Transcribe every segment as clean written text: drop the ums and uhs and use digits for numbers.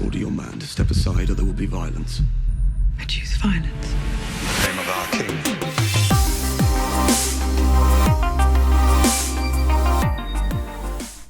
Order your man to step aside or there will be violence. I choose violence. Name of our king.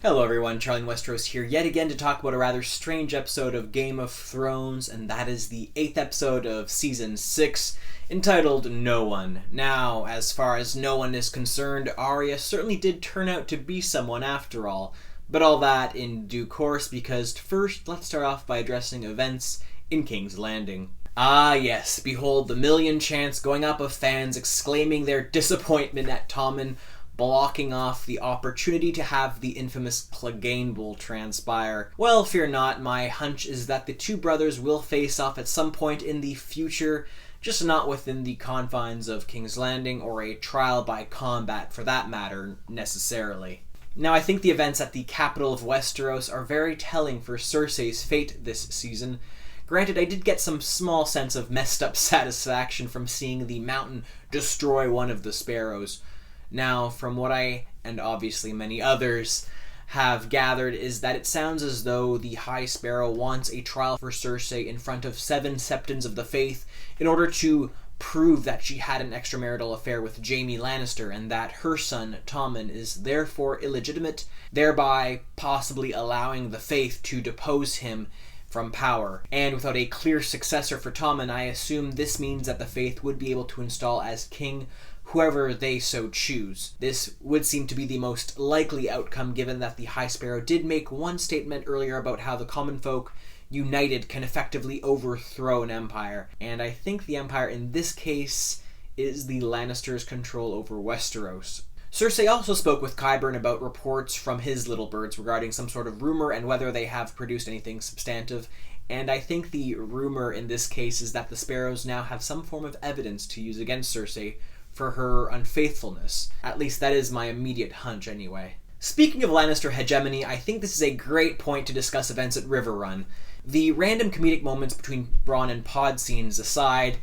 Hello everyone, Charlie in Westeros here yet again to talk about a rather strange episode of Game of Thrones, and that is the 8th episode of Season 6, entitled No One. Now, as far as no one is concerned, Arya certainly did turn out to be someone after all, but all that in due course, because first, let's start off by addressing events in King's Landing. Ah yes, behold the million chants going up of fans exclaiming their disappointment at Tommen blocking off the opportunity to have the infamous Clegane Bowl transpire. Well, fear not, my hunch is that the two brothers will face off at some point in the future, just not within the confines of King's Landing, or a trial by combat for that matter, necessarily. Now, I think the events at the capital of Westeros are very telling for Cersei's fate this season. Granted, I did get some small sense of messed up satisfaction from seeing the mountain destroy one of the sparrows. Now, from what I, and obviously many others, have gathered is that it sounds as though the High Sparrow wants a trial for Cersei in front of 7 Septons of the Faith in order to prove that she had an extramarital affair with Jaime Lannister and that her son, Tommen, is therefore illegitimate, thereby possibly allowing the Faith to depose him from power. And without a clear successor for Tommen, I assume this means that the Faith would be able to install as king whoever they so choose. This would seem to be the most likely outcome, given that the High Sparrow did make one statement earlier about how the common folk united can effectively overthrow an empire, and I think the empire in this case is the Lannisters' control over Westeros. Cersei also spoke with Qyburn about reports from his little birds regarding some sort of rumor and whether they have produced anything substantive, and I think the rumor in this case is that the Sparrows now have some form of evidence to use against Cersei for her unfaithfulness. At least that is my immediate hunch anyway. Speaking of Lannister hegemony, I think this is a great point to discuss events at Riverrun. The random comedic moments between Bronn and Pod scenes aside,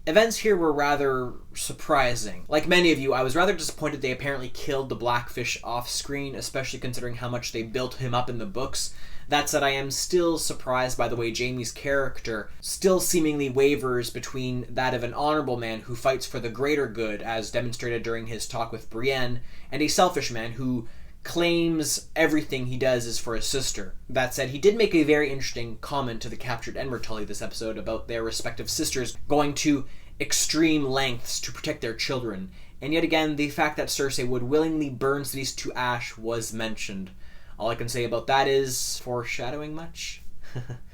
events here were rather surprising. Like many of you, I was rather disappointed they apparently killed the Blackfish off-screen, especially considering how much they built him up in the books. That said, I am still surprised by the way Jaime's character still seemingly wavers between that of an honorable man who fights for the greater good, as demonstrated during his talk with Brienne, and a selfish man who claims everything he does is for his sister. That said, he did make a very interesting comment to the captured Enmer Tully this episode about their respective sisters going to extreme lengths to protect their children, and yet again, the fact that Cersei would willingly burn cities to ash was mentioned. All I can say about that is foreshadowing much?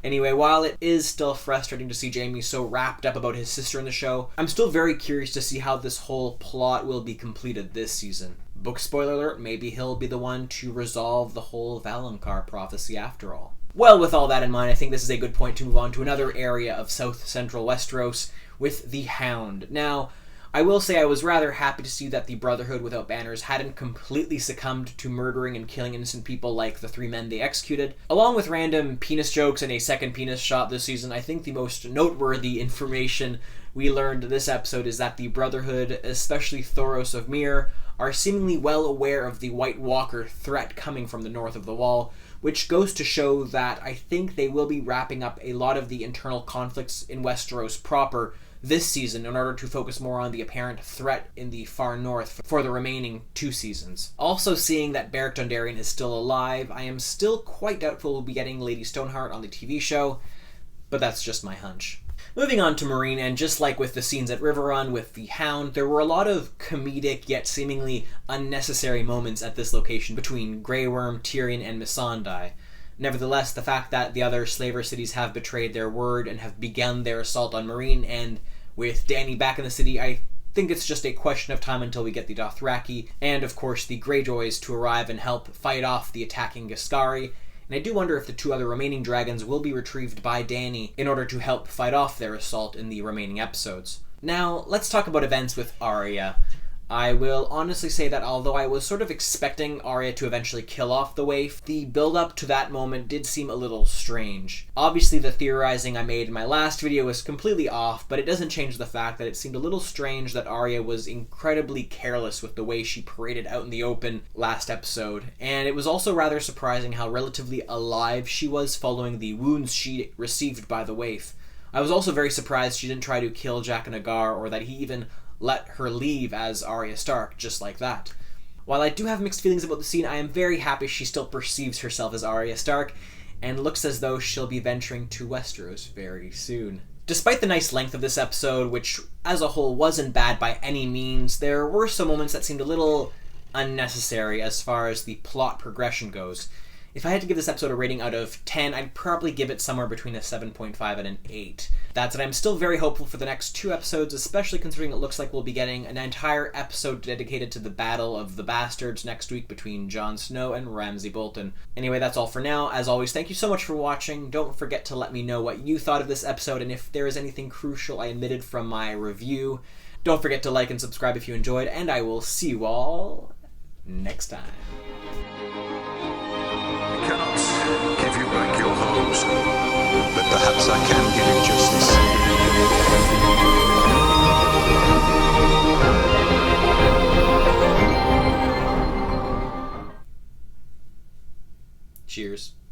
Anyway, while it is still frustrating to see Jaime so wrapped up about his sister in the show, I'm still very curious to see how this whole plot will be completed this season. Book spoiler alert, maybe he'll be the one to resolve the whole Valonqar prophecy after all. Well, with all that in mind, I think this is a good point to move on to another area of South Central Westeros with the Hound. Now, I will say I was rather happy to see that the Brotherhood without banners hadn't completely succumbed to murdering and killing innocent people like the 3 men they executed. Along with random penis jokes and a second penis shot this season, I think the most noteworthy information we learned this episode is that the Brotherhood, especially Thoros of Myr, are seemingly well aware of the White Walker threat coming from the north of the Wall, which goes to show that I think they will be wrapping up a lot of the internal conflicts in Westeros proper this season in order to focus more on the apparent threat in the far north for the remaining 2 seasons. Also, seeing that Beric Dondarrion is still alive, I am still quite doubtful we'll be getting Lady Stoneheart on the TV show, but that's just my hunch. Moving on to Meereen, and just like with the scenes at Riverrun with the Hound, there were a lot of comedic yet seemingly unnecessary moments at this location between Grey Worm, Tyrion, and Missandei. Nevertheless, the fact that the other slaver cities have betrayed their word and have begun their assault on Meereen, and with Dany back in the city, I think it's just a question of time until we get the Dothraki, and of course the Greyjoys to arrive and help fight off the attacking Giscari. And I do wonder if the 2 other remaining dragons will be retrieved by Dany in order to help fight off their assault in the remaining episodes. Now, let's talk about events with Arya. I will honestly say that although I was sort of expecting Arya to eventually kill off the waif, the build-up to that moment did seem a little strange. Obviously, the theorizing I made in my last video was completely off, but it doesn't change the fact that it seemed a little strange that Arya was incredibly careless with the way she paraded out in the open last episode, and it was also rather surprising how relatively alive she was following the wounds she received by the waif. I was also very surprised she didn't try to kill Jaqen H'ghar, or that he even let her leave as Arya Stark, just like that. While I do have mixed feelings about the scene, I am very happy she still perceives herself as Arya Stark, and looks as though she'll be venturing to Westeros very soon. Despite the nice length of this episode, which as a whole wasn't bad by any means, there were some moments that seemed a little unnecessary as far as the plot progression goes. If I had to give this episode a rating out of 10, I'd probably give it somewhere between a 7.5 and an 8. That said, I'm still very hopeful for the next 2 episodes, especially considering it looks like we'll be getting an entire episode dedicated to the Battle of the Bastards next week between Jon Snow and Ramsay Bolton. Anyway, that's all for now. As always, thank you so much for watching. Don't forget to let me know what you thought of this episode, and if there is anything crucial I omitted from my review. Don't forget to like and subscribe if you enjoyed, and I will see you all next time. Cannot give you back your homes, but perhaps I can give you justice. Cheers.